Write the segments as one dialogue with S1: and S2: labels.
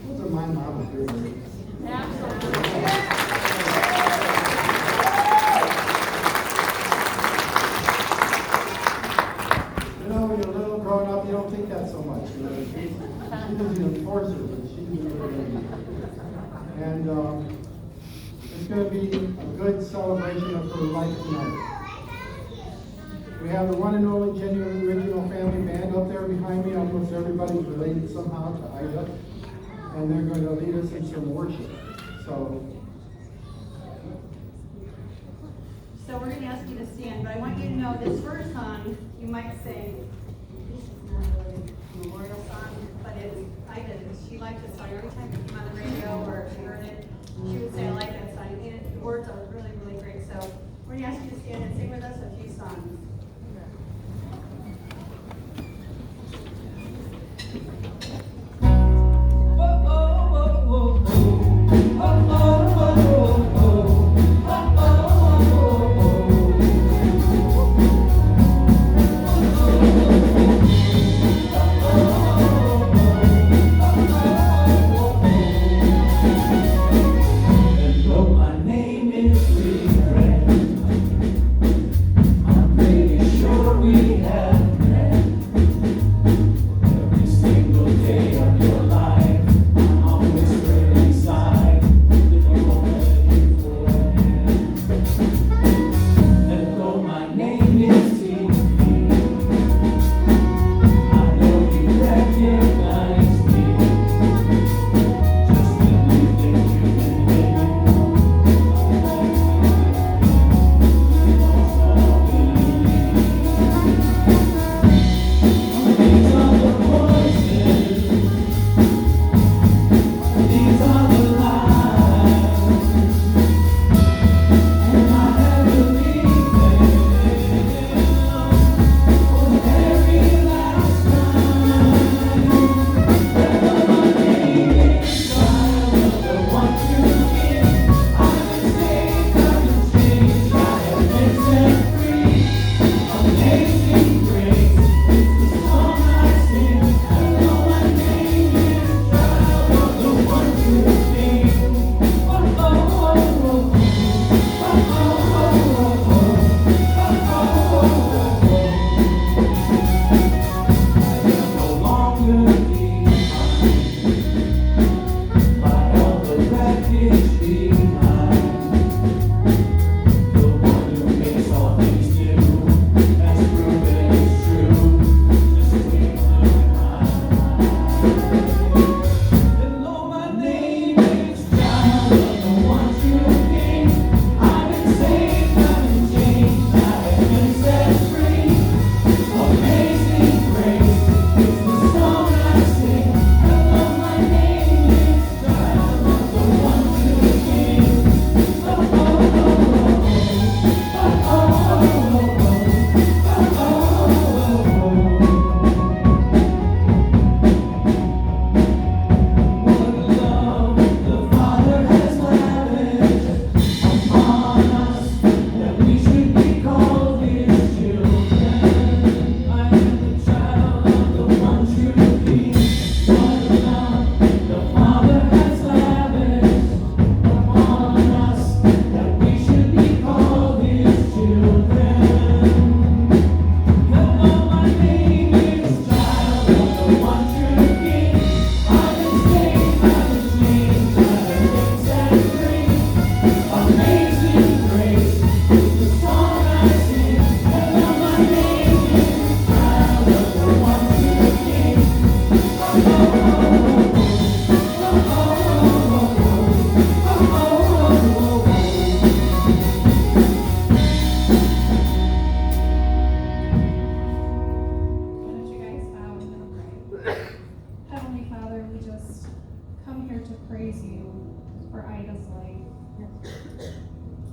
S1: Those are my models here. You know, when you're little growing up, you don't think that so much. You know, she was an enforcer, but she was really. And it's going to be a good celebration of her life tonight. We have the one and only genuine original family band up there behind me. Almost everybody's related somehow to Ida. And they're going to lead us in some worship. So
S2: we're going to ask you to stand, but I want you to know this first song, you might sing. This is not really a memorial song, but Ida, she liked this song. Every time it came on the radio or she heard it, she would say, I like that song. And the words are really, really great. So we're going to ask you to stand and sing with us a few songs.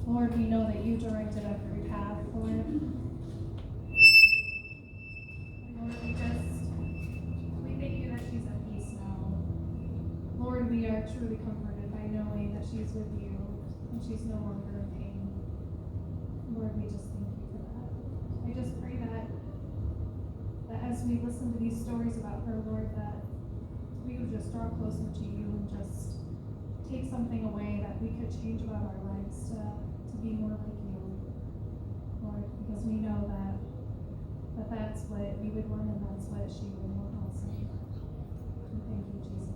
S3: Lord, we know that you directed every path, Lord. Lord, we thank you that she's at peace now. Lord, we are truly comforted by knowing that she's with you and she's no longer in pain. Lord, we just thank you for that. I just pray that as we listen to these stories about her, Lord, that we would just draw closer to you and take something away that we could change about our lives to be more like you, Lord, because we know that that's what you would want and that's what she would want also. And thank you, Jesus.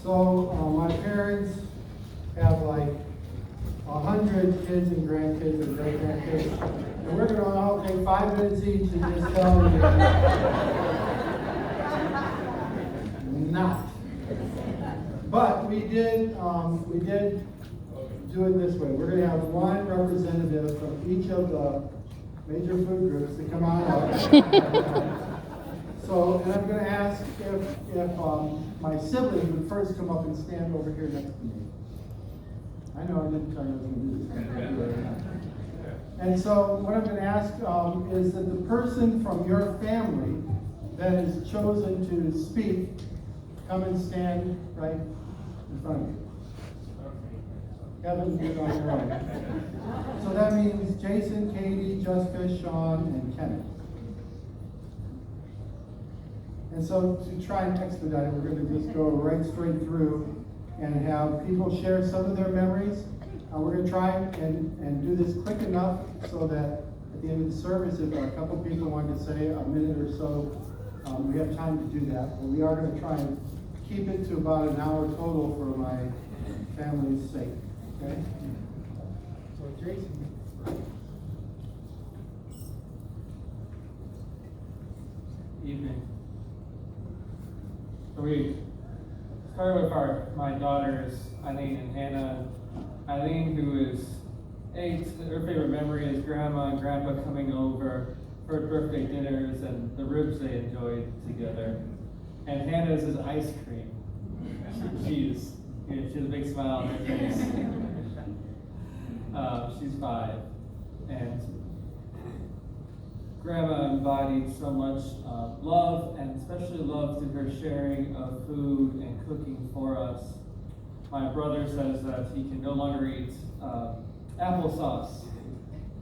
S1: So my parents have like 100 kids and grandkids and great grandkids, and we're going to all take 5 minutes each and just tell them not. But we did do it this way. We're going to have one representative from each of the major food groups to come on up. So, and I'm going to ask if my sibling would first come up and stand over here next to me. I know I didn't tell you I was going to do this. And so what I'm going to ask is that the person from your family that is chosen to speak, come and stand right in front of you. Kevin, you're on your own. So that means Jason, Katie, Jessica, Sean, and Kenneth. And so to try and expedite it, we're going to just go right straight through and have people share some of their memories. We're going to try and do this quick enough so that at the end of the service, if a couple people want to say a minute or so, we have time to do that. But we are going to try and keep it to about an hour total for my family's sake. Okay? So Jason.
S4: Evening. So we started with my daughters, Eileen and Hannah. Eileen, who is 8, her favorite memory is Grandma and Grandpa coming over for birthday dinners and the ribs they enjoyed together. And Hannah's is ice cream. She has a big smile on her face. She's 5. And Grandma embodied so much love, and especially love through her sharing of food and cooking for us. My brother says that he can no longer eat applesauce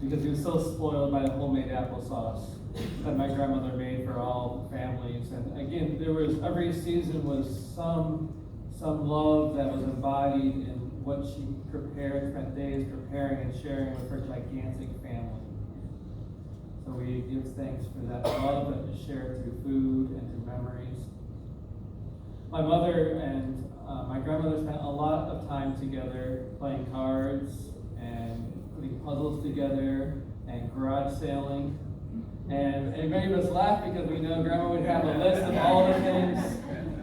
S4: because he was so spoiled by the homemade applesauce that my grandmother made for all families. And again, every season was some love that was embodied in what she prepared, spent days preparing and sharing with her gigantic family. So we give thanks for that love that is shared through food and through memories. My mother and my grandmother spent a lot of time together playing cards and putting puzzles together and garage sailing. And it made us laugh because we know Grandma would have a list of all the things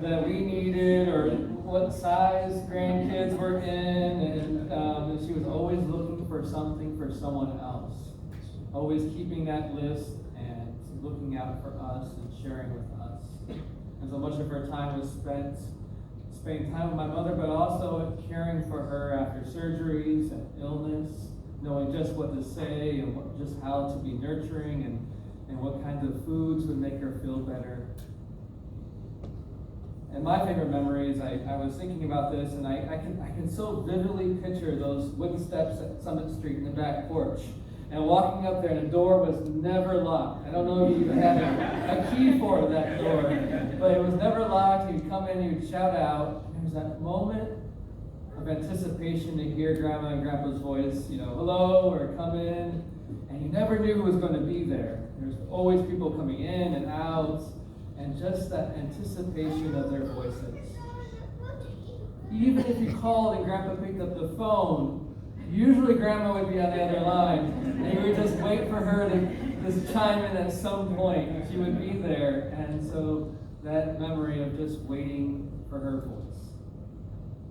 S4: that we needed or what size grandkids were in, and she was always looking for something for someone else. Always keeping that list and looking out for us and sharing with us. And so much of her time was spending time with my mother, but also caring for her after surgeries and illness, knowing just what to say and just how to be nurturing and what kinds of foods would make her feel better. And my favorite memories, I was thinking about this, and I can so vividly picture those wooden steps at Summit Street in the back porch. And walking up there, and the door was never locked. I don't know if you even had a key for that door, but it was never locked. You'd come in, you'd shout out, and there's that moment of anticipation to hear Grandma and Grandpa's voice, hello, or come in, and you never knew who was going to be there. There's always people coming in and out, and just that anticipation of their voices. Even if you called and Grandpa picked up the phone, usually Grandma would be on the other line, and you would just wait for her to just chime in at some point. She would be there, and so that memory of just waiting for her voice,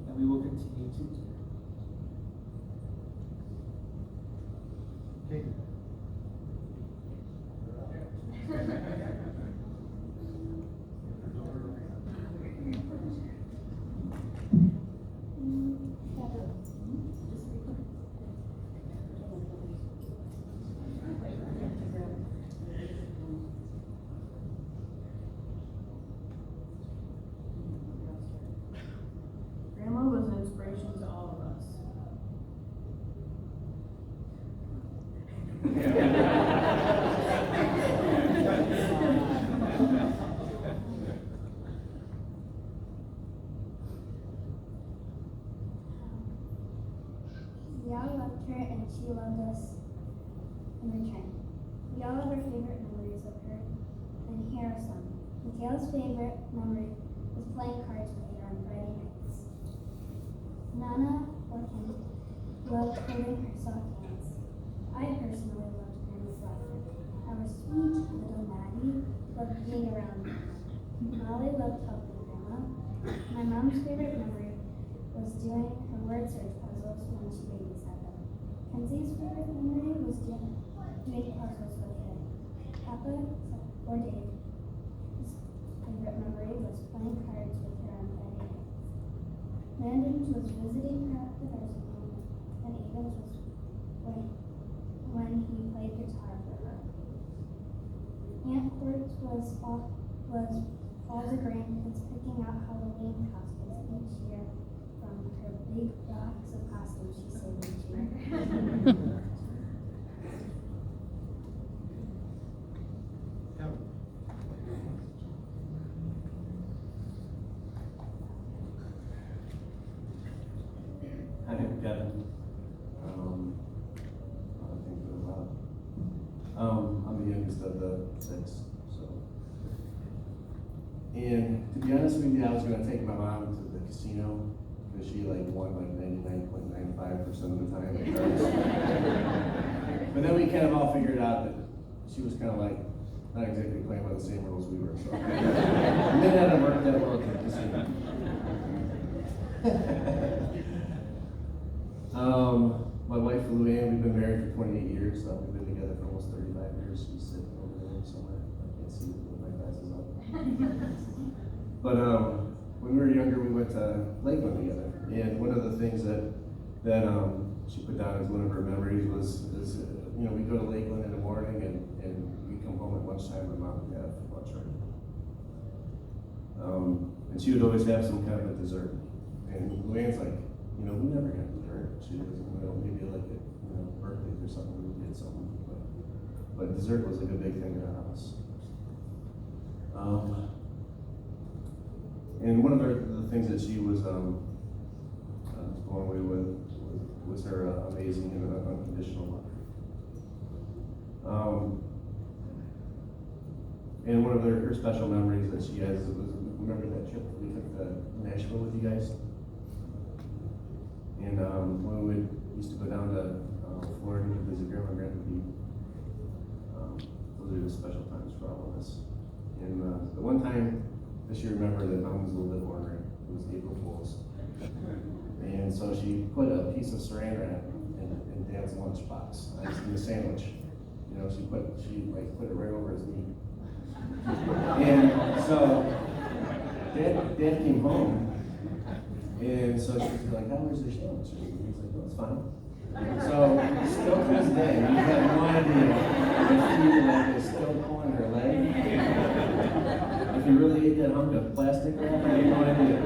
S4: and we will continue to do.
S1: Okay.
S5: Grandma was an inspiration to all of us.
S6: We all loved her and she loved us in return. We all have our favorite memories of her, and here are some. Mikhail's favorite memory was playing cards with her on Friday nights. Nana Orkin loved holding her soft hands. I personally loved Grandma's laughter. Our sweet little Maddie loved being around me. Molly loved helping Grandma. My mom's favorite memory was doing her word search puzzles when she babysat them. Kenzie's favorite memory was doing puzzles with her. Papa or Dave. His favorite memory was playing cards with her on Friday nights. Landon's was visiting her at the nursing home, and Egan's was when he played guitar for her. Aunt Court's was all the grandkids picking out Halloween costumes each year from her big box of costumes she saved each year.
S7: Hi, I'm Kevin. I think we're loud. I'm the youngest of the 6, so. And to be honest with you, I was gonna take my mom to the casino, because she won 99.95% of the time at cards. But then we kind of all figured out that she was kind of not exactly playing by the same rules we were, so. It may not have worked that well at the casino. My wife Luann, we've been married for 28 years. We've been together for almost 35 years. She's sitting over there somewhere. I can't see with my glasses on. But when we were younger, we went to Lakeland together. And one of the things that she put down as one of her memories was we go to Lakeland in the morning and we come home at lunchtime and Mom would have lunch ready. And she would always have some kind of a dessert. And Luann's like, we never got dessert. She was, maybe birthdays or something, we did something. But dessert was a big thing in our house. And one of the things that she was blown away with was her amazing and unconditional love. And one of her special memories that she has was, remember that trip we took to Nashville with you guys? And when we used to go down to Florida to visit Grandma and Grandpa Pete, those are the special times for all of us. And the one time that she remembered that Mom was a little bit ornery, it was April Fool's. And so she put a piece of saran wrap in Dad's lunchbox, in the sandwich. She put it right over his knee. And so Dad came home. And so she was like, "How was your sandwich?" And he's like, "No, it's fine." So still to this day, we have no idea if he is still pulling her leg. If he really ate that hunk of plastic wrap, I have no idea.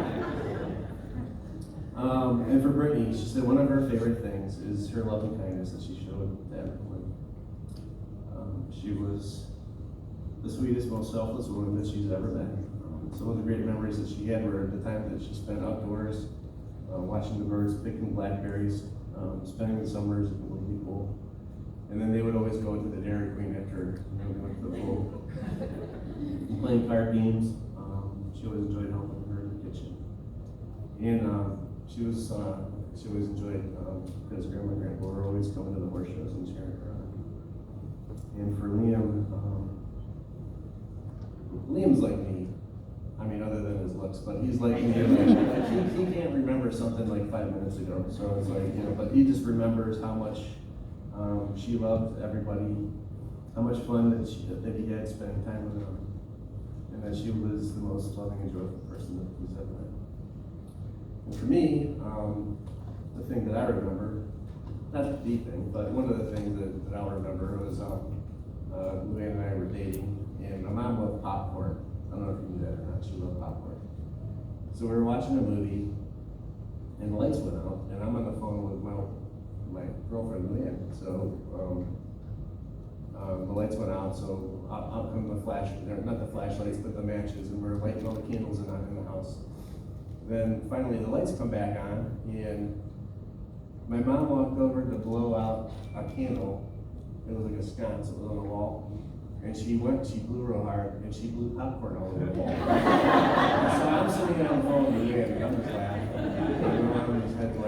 S7: And for Brittany, she said one of her favorite things is her loving kindness that she showed to everyone. She was the sweetest, most selfless woman that she's ever been. Some of the great memories that she had were the time that she spent outdoors, watching the birds, picking blackberries, spending the summers in the would be pool. And then they would always go to the Dairy Queen after going to the pool, playing card games. She always enjoyed helping her in the kitchen. And she always enjoyed, because Grandma and Grandpa were always coming to the horse shows and cheering her on. And for Liam, Liam's like me. Other than his looks, but he's like me. He can't remember something 5 minutes ago. So it's but he just remembers how much she loved everybody, how much fun that he had spending time with them, and that she was the most loving and joyful person that he's ever met. And for me, the thing that I remember, not the thing, but one of the things that I'll remember was Luann and I were dating, and my mom loved popcorn. I don't know if you knew that or not. She loved popcorn. So we were watching a movie, and the lights went out, and I'm on the phone with my girlfriend Luann. So the lights went out, so out come the not the flashlights, but the matches, and we're lighting all the candles in the house. Then finally the lights come back on, and my mom walked over to blow out a candle. It was like a sconce, it was on the wall. And she blew real hard, and she blew popcorn all over the wall. So I'm sitting on the phone with Luann, and I'm just laughing. And my mom just had to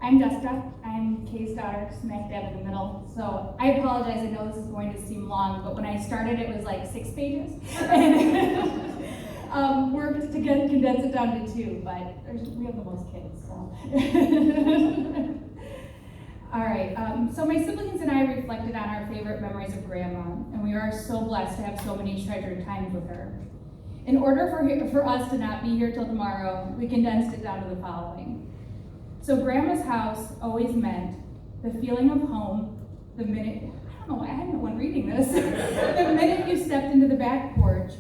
S8: I'm Jessica. I'm Kay's daughter, smack dab in the middle. So I apologize. I know this is going to seem long, but when I started, it was like 6 pages. And worked to condense it down to 2, but we have the most kids, so. All right, so my siblings and I reflected on our favorite memories of Grandma, and we are so blessed to have so many treasured times with her. In order for us to not be here till tomorrow, we condensed it down to the following. So Grandma's house always meant the feeling of home the minute, I don't know why I had no one reading this, the minute you stepped into the back porch,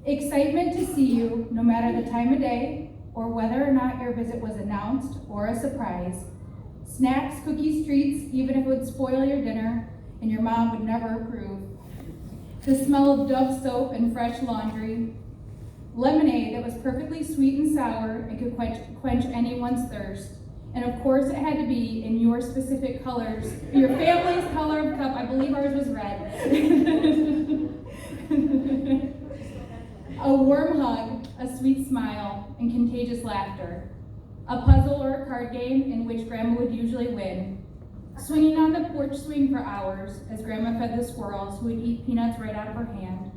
S8: excitement to see you no matter the time of day or whether or not your visit was announced or a surprise, snacks, cookies, treats, even if it would spoil your dinner and your mom would never approve, the smell of Dove soap and fresh laundry, lemonade that was perfectly sweet and sour and could quench anyone's thirst. And of course, it had to be in your specific colors, your family's color of cup. I believe ours was red. A warm hug, a sweet smile, and contagious laughter. A puzzle or a card game in which Grandma would usually win. Swinging on the porch swing for hours as Grandma fed the squirrels who would eat peanuts right out of her hand.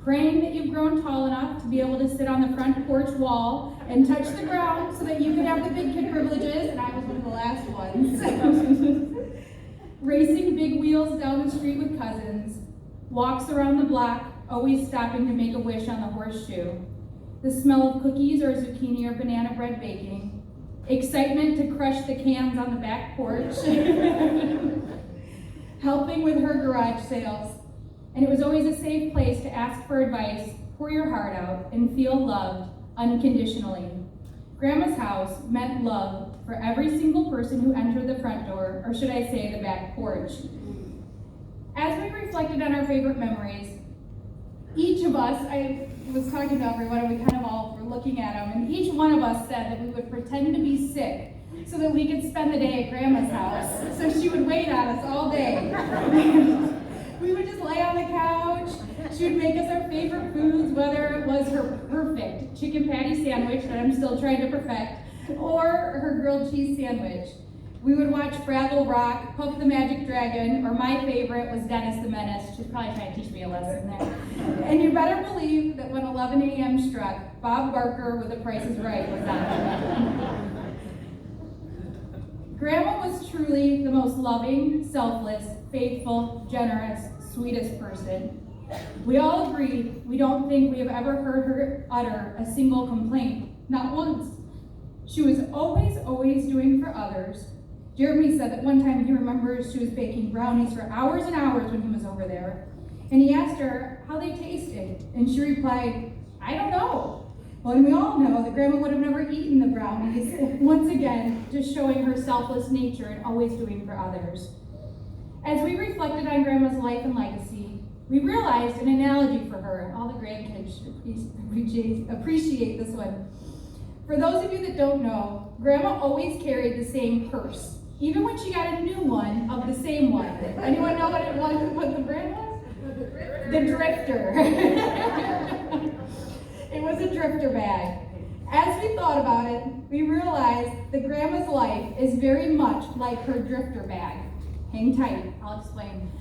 S8: Praying that you've grown tall enough to be able to sit on the front porch wall and touch the ground so that you could have the big kid privileges, and I was one of the last ones. Racing big wheels down the street with cousins. Walks around the block, always stopping to make a wish on the horseshoe. The smell of cookies or zucchini or banana bread baking. Excitement to crush the cans on the back porch. Helping with her garage sales. And it was always a safe place to ask for advice, pour your heart out, and feel loved unconditionally. Grandma's house meant love for every single person who entered the front door, or should I say the back porch. As we reflected on our favorite memories, each of us, I was talking to everyone and we kind of all were looking at them, and each one of us said that we would pretend to be sick so that we could spend the day at Grandma's house, so she would wait on us all day. We would just lay on the couch. She would make us our favorite foods, whether it was her perfect chicken patty sandwich that I'm still trying to perfect, or her grilled cheese sandwich. We would watch Fraggle Rock, Puff the Magic Dragon, or my favorite was Dennis the Menace. She's probably trying to teach me a lesson there. And you better believe that when 11 a.m. struck, Bob Barker with The Price is Right was on. Grandma was truly the most loving, selfless, faithful, generous, sweetest person. We all agree we don't think we have ever heard her utter a single complaint, not once. She was always doing for others. Jeremy said that one time he remembers she was baking brownies for hours and hours when he was over there. And he asked her how they tasted, and she replied, I don't know. Well, and we all know that Grandma would have never eaten the brownies, once again, just showing her selfless nature and always doing for others. As we reflected on Grandma's life and legacy, we realized an analogy for her, and all the grandkids should appreciate this one. For those of you that don't know, Grandma always carried the same purse, even when she got a new one of the same one. Anyone know what the brand was? The Drifter. It was a Drifter bag. As we thought about it, we realized that Grandma's life is very much like her Drifter bag. Hang tight, I'll explain.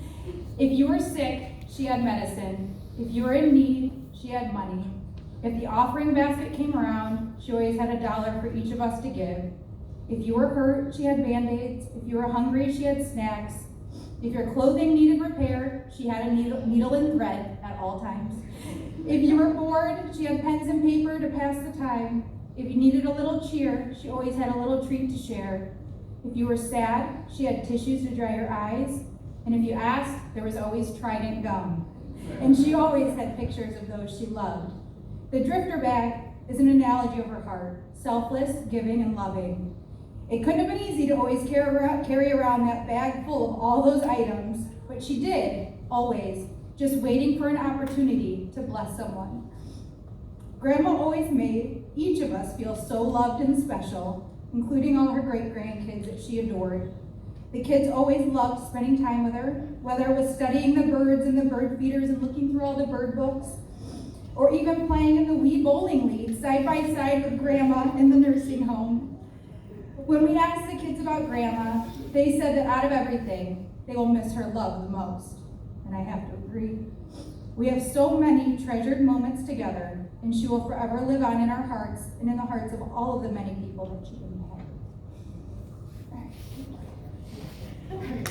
S8: If you were sick, she had medicine. If you were in need, she had money. If the offering basket came around, she always had $1 for each of us to give. If you were hurt, she had Band-Aids. If you were hungry, she had snacks. If your clothing needed repair, she had a needle and thread at all times. If you were bored, she had pens and paper to pass the time. If you needed a little cheer, she always had a little treat to share. If you were sad, she had tissues to dry your eyes. And if you asked, there was always Trident gum. And she always had pictures of those she loved. The Drifter bag is an analogy of her heart, selfless, giving, and loving. It couldn't have been easy to always carry around that bag full of all those items, but she did, always, just waiting for an opportunity to bless someone. Grandma always made each of us feel so loved and special, including all her great-grandkids that she adored. The kids always loved spending time with her, whether it was studying the birds and the bird feeders and looking through all the bird books, or even playing in the wee bowling league side by side with Grandma in the nursing home. When we asked the kids about Grandma, they said that out of everything, they will miss her love the most. And I have to agree. We have so many treasured moments together, and she will forever live on in our hearts and in the hearts of all of the many people that she impacted.